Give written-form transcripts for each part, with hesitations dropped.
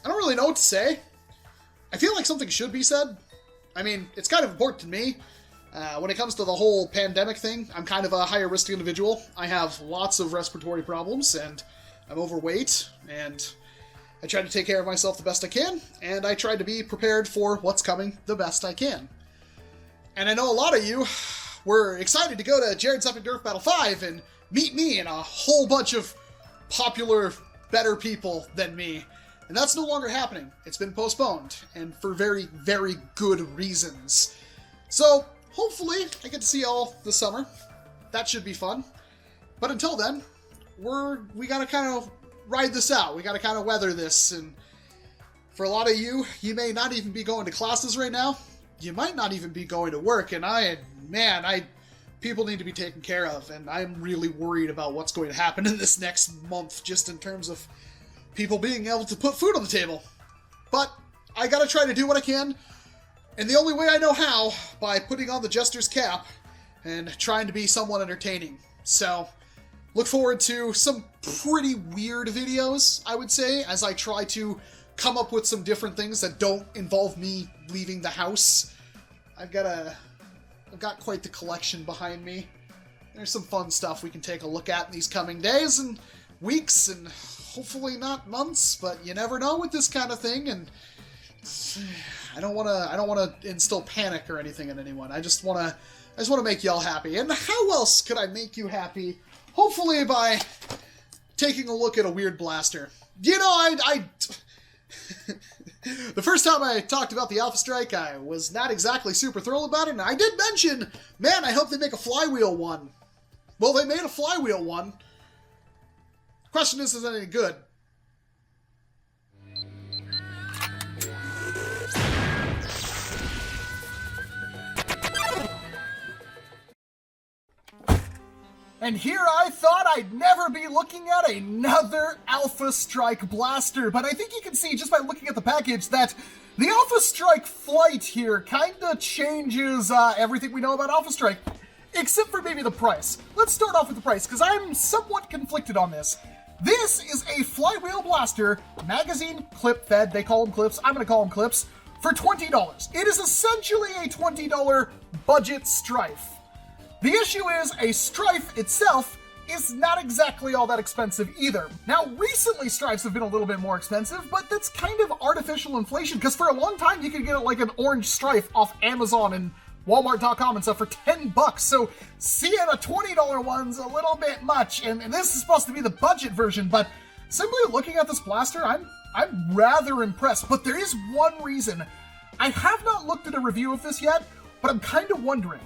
don't really know what to say. I feel like something should be said. I mean, it's kind of important to me. When it comes to the whole pandemic thing, I'm kind of a higher risk individual. I have lots of respiratory problems, and I'm overweight, and I try to take care of myself the best I can, and I try to be prepared for what's coming the best I can. And I know a lot of you were excited to go to Jared's Epic NERF Battle 5 and meet me and a whole bunch of popular, better people than me. And that's no longer happening. It's been postponed, and for very, very good reasons. So, hopefully, I get to see y'all this summer. That should be fun. But until then, we gotta kind of ride this out. We gotta kind of weather this, and for a lot of you, you may not even be going to classes right now. You might not even be going to work, and people need to be taken care of, and I'm really worried about what's going to happen in this next month, just in terms of people being able to put food on the table. But I gotta try to do what I can, and the only way I know how, by putting on the jester's cap and trying to be somewhat entertaining. So, look forward to some pretty weird videos, I would say, as I try to come up with some different things that don't involve me leaving the house. I've got quite the collection behind me. There's some fun stuff we can take a look at in these coming days and weeks, and hopefully not months, but you never know with this kind of thing, and I don't want to instill panic or anything in anyone. I just want to make y'all happy. And how else could I make you happy? Hopefully by taking a look at a weird blaster. You know, the first time I talked about the Alpha Strike, I was not exactly super thrilled about it, and I did mention, man, I hope they make a flywheel one. Well, they made a flywheel one. Question is it any good? And here I thought I'd never be looking at another Alpha Strike blaster, but I think you can see just by looking at the package that the Alpha Strike Flyte here kinda changes everything we know about Alpha Strike, except for maybe the price. Let's start off with the price, because I'm somewhat conflicted on this. This is a flywheel blaster, magazine clip fed, they call them clips, I'm gonna call them clips, for $20. It is essentially a $20 budget Stryfe. The issue is, a Stryfe itself is not exactly all that expensive either. Now, recently Stryfes have been a little bit more expensive, but that's kind of artificial inflation, because for a long time you could get like an orange Stryfe off Amazon and Walmart.com and stuff for $10, so seeing a $20 one's a little bit much, and this is supposed to be the budget version, but simply looking at this blaster, I'm rather impressed. But there is one reason. I have not looked at a review of this yet, but I'm kind of wondering,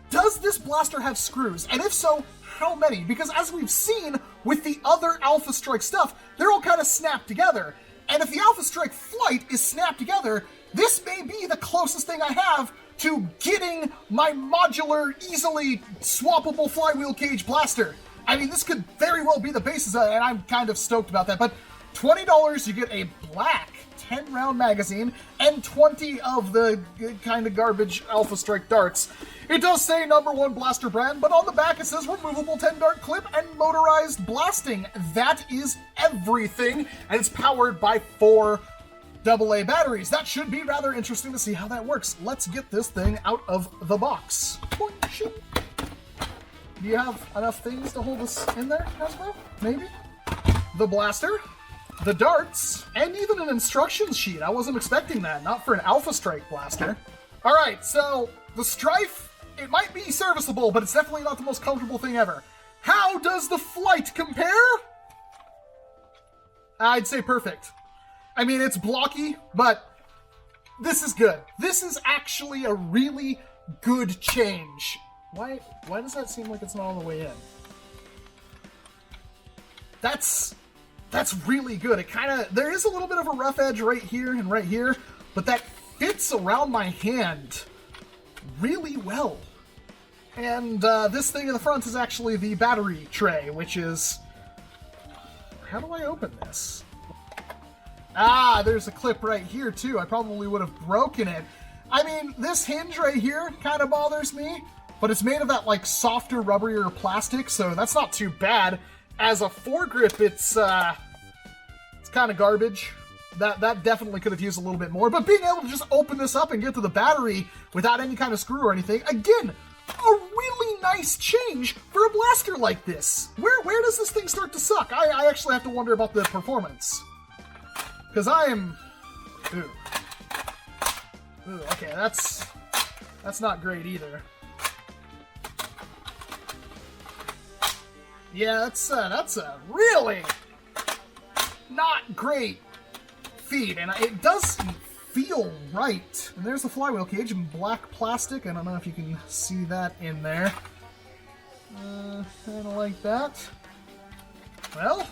does this blaster have screws? And if so, how many? Because as we've seen with the other Alpha Strike stuff, they're all kind of snapped together. And if the Alpha Strike Flyte is snapped together, this may be the closest thing I have to getting my modular, easily swappable flywheel cage blaster. I mean, this could very well be the basis of it, and I'm kind of stoked about that. But $20, you get a black 10-round magazine and 20 of the kind of garbage Alpha Strike darts. It does say #1 blaster brand, but on the back it says removable 10-dart clip and motorized blasting. That is everything, and it's powered by 4 AA batteries. That should be rather interesting to see how that works. Let's get this thing out of the box. Do you have enough things to hold us in there, Hasbro? Maybe? The blaster, the darts, and even an instructions sheet. I wasn't expecting that, not for an Alpha Strike blaster. Alright, so the Stryfe, it might be serviceable, but it's definitely not the most comfortable thing ever. How does the Flyte compare? I'd say perfect. I mean, it's blocky, but this is good. This is actually a really good change. Why does that seem like it's not all the way in? That's really good. It there is a little bit of a rough edge right here, but that fits around my hand really well. And this thing in the front is actually the battery tray, which is... How do I open this? Ah, there's a clip right here too. I probably would have broken it. I mean, this hinge right here kind of bothers me, but it's made of that like softer, rubberier plastic, so that's not too bad. As a foregrip, it's kind of garbage. That definitely could have used a little bit more, but being able to just open this up and get to the battery without any kind of screw or anything, again, a really nice change for a blaster like this. Where does this thing start to suck? I actually have to wonder about the performance. Because I am... Ooh. Ooh, okay, that's not great either. Yeah, that's a really not great feed, and it doesn't feel right. And there's the flywheel cage in black plastic. I don't know if you can see that in there. Kind of like that. Well,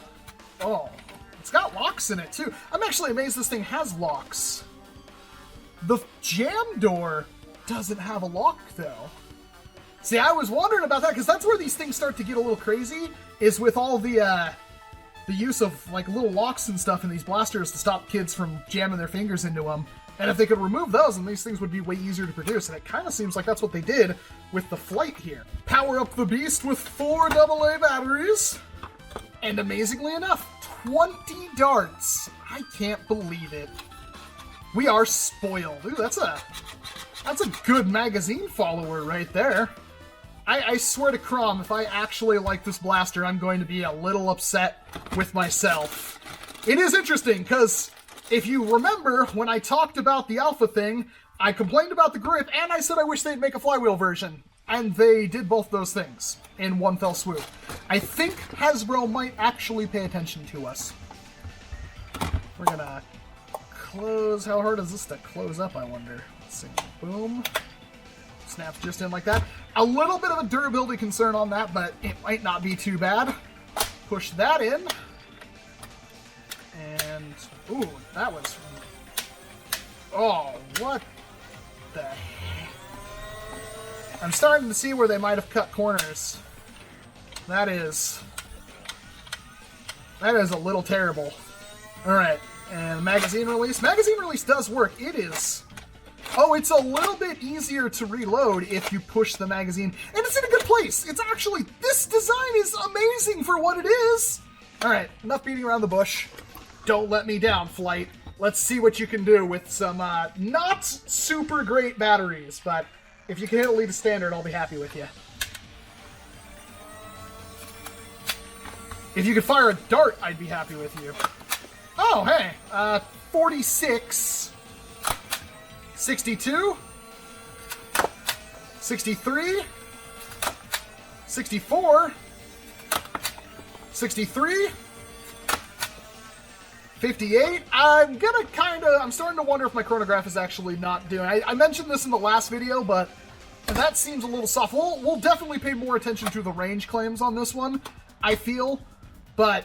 oh, it's got locks in it too. I'm actually amazed this thing has locks. The jam door doesn't have a lock though. See, I was wondering about that because that's where these things start to get a little crazy, is with all the use of like little locks and stuff in these blasters to stop kids from jamming their fingers into them. And if they could remove those, then these things would be way easier to produce. And it kind of seems like that's what they did with the Flyte here. Power up the beast with 4 AA batteries. And amazingly enough, 20 darts. I can't believe it. We are spoiled. Ooh, that's a good magazine follower right there. I swear to Crom, if I actually like this blaster, I'm going to be a little upset with myself. It is interesting, because if you remember, when I talked about the alpha thing, I complained about the grip, and I said I wish they'd make a flywheel version. And they did both those things in one fell swoop. I think Hasbro might actually pay attention to us. We're gonna close. How hard is this to close up, I wonder? Let's see. Boom. Snaps just in like that. A little bit of a durability concern on that, but it might not be too bad. Push that in. And, ooh, that was... Oh, what the heck? I'm starting to see where they might have cut corners. That is a little terrible. Alright, and magazine release. Magazine release does work. It is... Oh, it's a little bit easier to reload if you push the magazine. And it's in a good place. It's actually... This design is amazing for what it is. Alright, enough beating around the bush. Don't let me down, Flyte. Let's see what you can do with some not super great batteries, but if you can hit Elite Standard, I'll be happy with you. If you could fire a dart, I'd be happy with you. Oh, hey. 46... 62, 63, 64, 63, 58. I'm starting to wonder if my chronograph is actually not doing... I mentioned this in the last video, but that seems a little soft. We'll definitely pay more attention to the range claims on this one, I feel, but...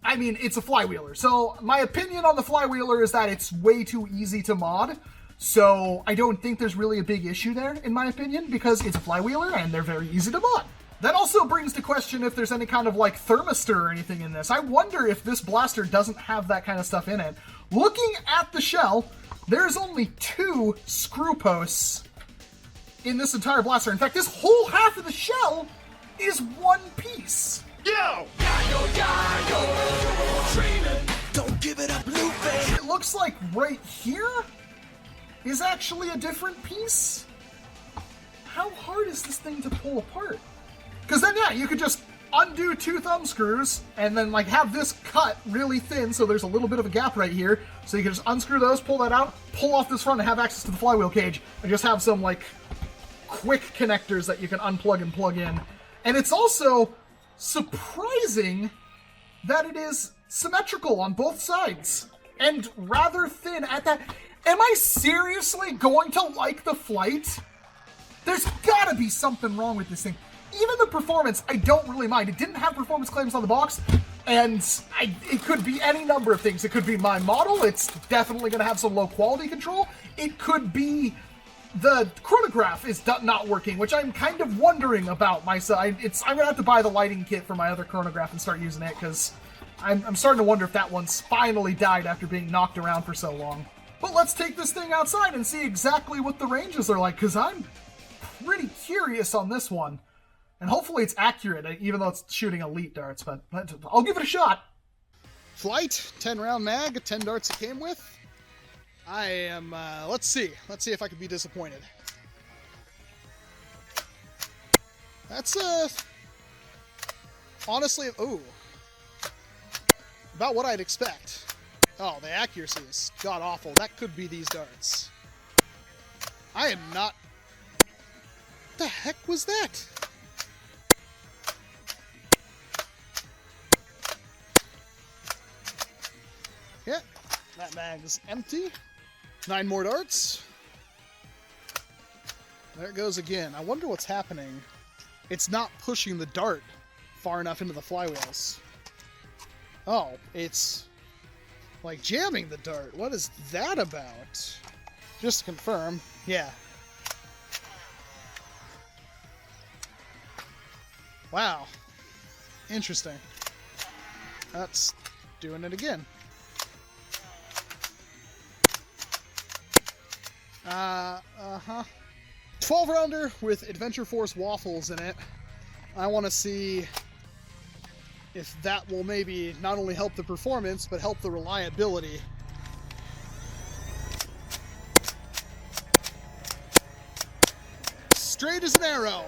I mean, it's a flywheeler. So my opinion on the flywheeler is that it's way too easy to mod. So I don't think there's really a big issue there, in my opinion, because it's a flywheeler and they're very easy to mod. That also brings to question if there's any kind of like thermistor or anything in this. I wonder if this blaster doesn't have that kind of stuff in it. Looking at the shell, there's only 2 screw posts in this entire blaster. In fact, this whole half of the shell is one piece. Yo! Don't give it up, Lupe. It looks like right here is actually a different piece. How hard is this thing to pull apart? Because then, yeah, you could just undo 2 thumb screws and then like have this cut really thin so there's a little bit of a gap right here. So you can just unscrew those, pull that out, pull off this front and have access to the flywheel cage and just have some like quick connectors that you can unplug and plug in. And it's also surprising that it is symmetrical on both sides and rather thin at that. Am I seriously going to like the Flyte? There's gotta be something wrong with this thing. Even the performance, I don't really mind. It didn't have performance claims on the box, and it could be any number of things. It could be my model. It's definitely going to have some low quality control. It could be the chronograph is not working, which I'm kind of wondering about myself. I'm going to have to buy the lighting kit for my other chronograph and start using it, because I'm starting to wonder if that one's finally died after being knocked around for so long. But let's take this thing outside and see exactly what the ranges are like, because I'm pretty curious on this one. And hopefully it's accurate, even though it's shooting elite darts, but I'll give it a shot. Flyte, 10 round mag, 10 darts it came with. I am, let's see if I can be disappointed. That's, honestly, ooh, about what I'd expect. Oh, the accuracy is god-awful. That could be these darts. I am not... What the heck was that? Yeah, that mag is empty. 9 more darts. There it goes again. I wonder what's happening. It's not pushing the dart far enough into the flywheels. Oh, it's like jamming the dart. What is that about? Just to confirm, yeah. Wow. Interesting. That's doing it again. 12 rounder with Adventure Force waffles in it. I want to see if that will maybe not only help the performance, but help the reliability. Straight as an arrow.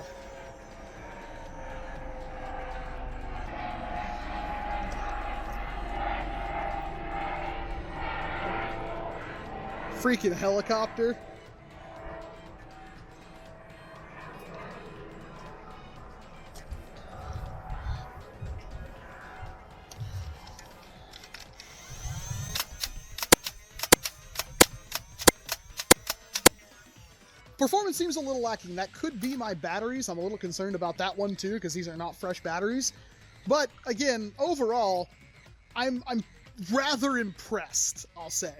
Freaking helicopter. Performance seems a little lacking. That could be my batteries. I'm a little concerned about that one too, because these are not fresh batteries. But again, overall, I'm rather impressed, I'll say.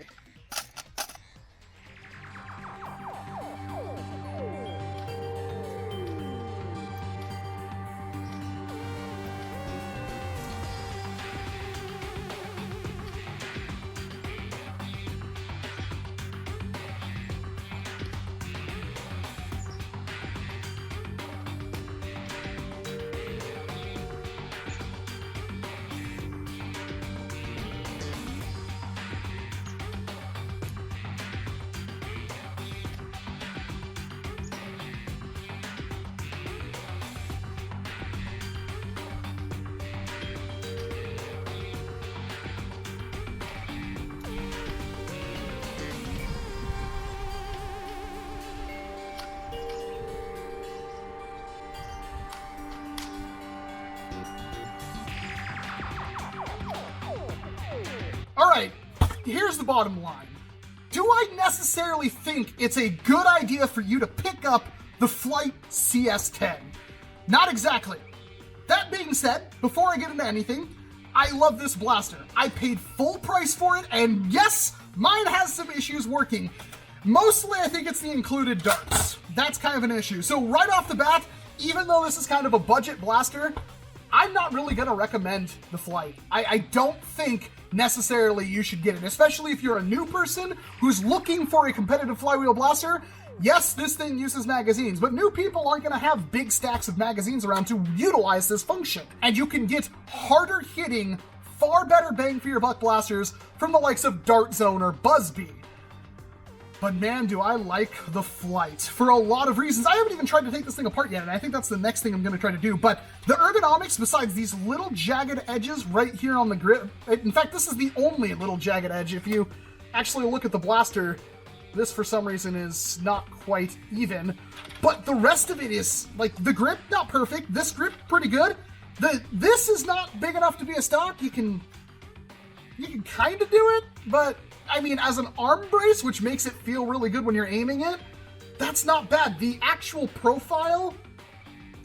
Alright, here's the bottom line. Do I necessarily think it's a good idea for you to pick up the Flyte CS-10? Not exactly. That being said, before I get into anything, I love this blaster. I paid full price for it, and yes, mine has some issues working. Mostly, I think it's the included darts. That's kind of an issue. So right off the bat, even though this is kind of a budget blaster, I'm not really going to recommend the Flyte. I don't think necessarily you should get it, especially if you're a new person who's looking for a competitive flywheel blaster. Yes, this thing uses magazines, but new people aren't going to have big stacks of magazines around to utilize this function. And you can get harder hitting, far better bang for your buck blasters from the likes of Dart Zone or Buzzbee. But man, do I like the Flyte for a lot of reasons. I haven't even tried to take this thing apart yet, and I think that's the next thing I'm going to try to do. But the ergonomics, besides these little jagged edges right here on the grip, in fact, this is the only little jagged edge. If you actually look at the blaster, this for some reason is not quite even. But the rest of it is, like, the grip, not perfect. This grip, pretty good. This is not big enough to be a stock. You can kind of do it, but I mean, as an arm brace, which makes it feel really good when you're aiming it, that's not bad. The actual profile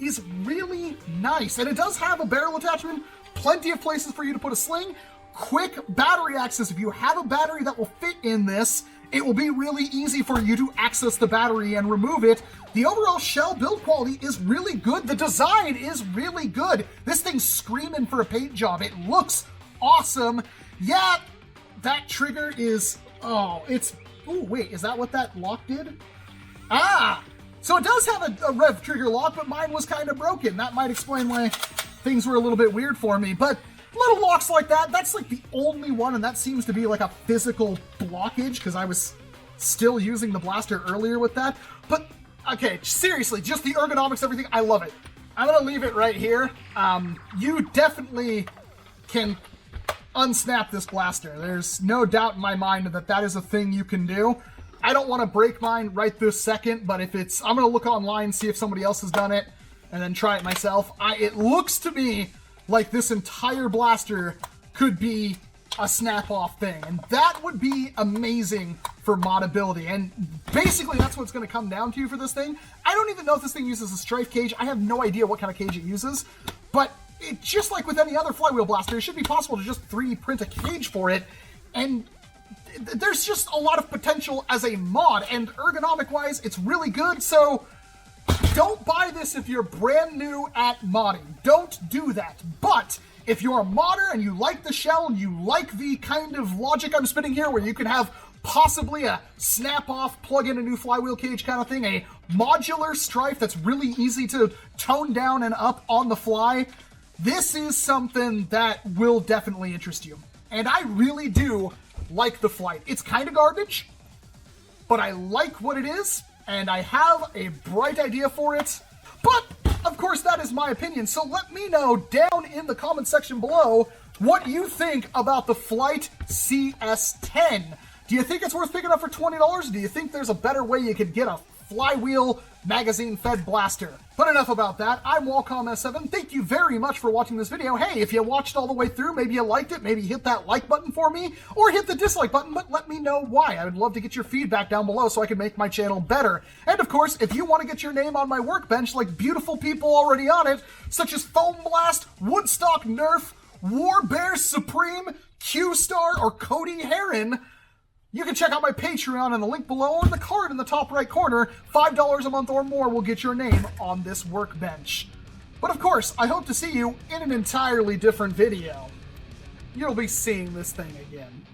is really nice, and it does have a barrel attachment, plenty of places for you to put a sling, quick battery access. If you have a battery that will fit in this, it will be really easy for you to access the battery and remove it. The overall shell build quality is really good. The design is really good. This thing's screaming for a paint job. It looks awesome. Yeah, that trigger is, oh, wait, is that what that lock did? Ah, so it does have a rev trigger lock, but mine was kind of broken. That might explain why things were a little bit weird for me. But little locks like that. That's like the only one, and that seems to be like a physical blockage because I was still using the blaster earlier with that. But okay, seriously, just the ergonomics, everything, I love it. I'm gonna leave it right here. You definitely can unsnap this blaster. There's no doubt in my mind that that is a thing you can do. I don't want to break mine right this second, but if it's, I'm gonna look online, see if somebody else has done it, and then try it myself. It looks to me like this entire blaster could be a snap-off thing, and that would be amazing for modability. And basically that's what it's going to come down to for this thing. I don't even know if this thing uses a Stryfe cage. I have no idea what kind of cage it uses, but it, just like with any other flywheel blaster, it should be possible to just 3D print a cage for it, and there's just a lot of potential as a mod, and ergonomic-wise, it's really good. So don't buy this if you're brand new at modding. Don't do that. But if you're a modder and you like the shell and you like the kind of logic I'm spinning here where you can have possibly a snap-off, plug in a new flywheel cage kind of thing, a modular Stryfe that's really easy to tone down and up on the fly, this is something that will definitely interest you. And I really do like the Flyte. It's kind of garbage, but I like what it is, and I have a bright idea for it. But, of course, that is my opinion, so let me know down in the comment section below what you think about the Flyte CS-10. Do you think it's worth picking up for $20? Do you think there's a better way you could get a flywheel magazine-fed blaster? But enough about that. I'm Walcom S7. Thank you very much for watching this video. Hey, if you watched all the way through, maybe you liked it, maybe hit that like button for me, or hit the dislike button, but let me know why. I would love to get your feedback down below so I can make my channel better. And of course, if you want to get your name on my workbench like beautiful people already on it, such as Foam Blast, Woodstock NERF, Warbear Supreme, Q-Star, or Cody Heron, you can check out my Patreon in the link below or in the card in the top right corner. $5 a month or more will get your name on this workbench. But of course, I hope to see you in an entirely different video. You'll be seeing this thing again.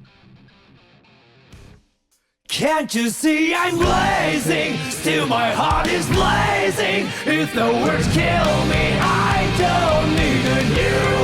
Can't you see I'm blazing? Still my heart is blazing. If the words kill me, I don't need a new